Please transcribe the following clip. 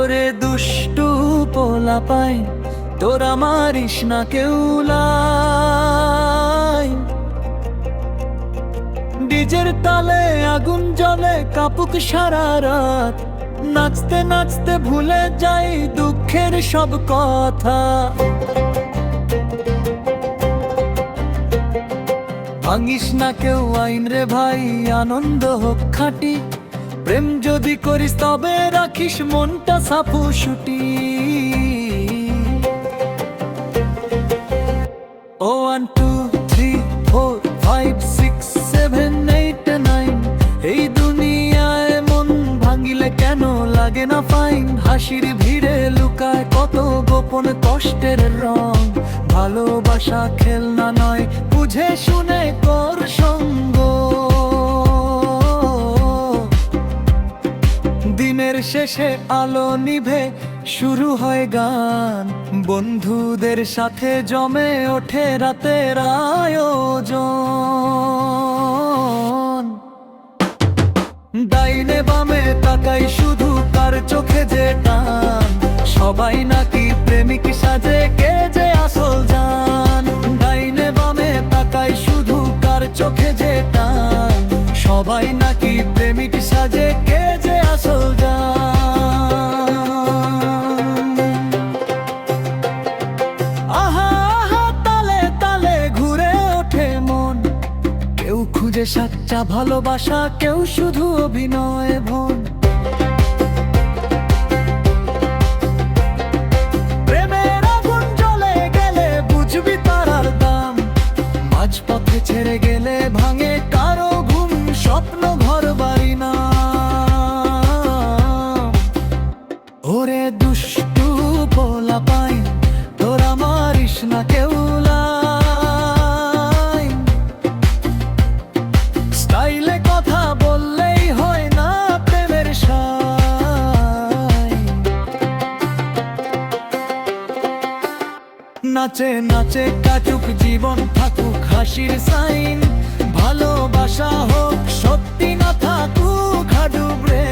ওরে দুষ্টু পোলাপাই, তোরা মারিস না কেউ লাই। ডিজের তালে আগুন জ্বলে কাপুক সারা রাত, নাচতে নাচতে ভুলে যাই দুঃখের সব কথা। ভাঙিস না কেউ আইন রে ভাই, আনন্দ হোক খাঁটি। প্রেম যদি করিস তবে রাখিস মনটা সাফু সুটি। ও 1 2 3 4 5 6 7 8 9, এই দুনিয়ায় মন ভাঙিলে কেন লাগে না ফাইন। হাসির ভিড়ে লুকায় কত গোপন কষ্টের রং। ভালোবাসা খেলনা নয়, বুঝে শুনে কর সঙ্গ। দিনের শেষে আলো নিভে শুরু হয় গান, বন্ধুদের সাথে জমে ওঠে রাতের আয়োজন। ডাইনে বামে তাকাই শুধু কার চোখে যে টান, সবাই নাকি প্রেমিক সাজে কে যে আসল জান। ডাইনে বামে তাকাই শুধু কার চোখে যে টান, সবাই নাকি প্রেমিক সাজে কে যে আসল জান। আহা আহা তালে তালে ঘুরে ওঠে মন, কেউ খুঁজে সাচ্চা ভালোবাসা, কেউ শুধু অভিনয় ভন। প্রেমের আগুন জ্বলে গেলে বুঝবি তারার দাম, মাঝপথে ছেড়ে গেলে ভাঙে কারো ঘুম, স্বপ্ন ঘর বাড়ি না। ওরে দুষ্টু পোলাপাই, তোরা মারিস না কেউ লাই। স্টাইলে কথা বললেই হয় না প্রেমের সাই। নাচে নাচে কাটুক জীবন, থাকুক হাসির সাইন। ভালোবাসা হোক সত্যি, না থাকুক হাডুব রে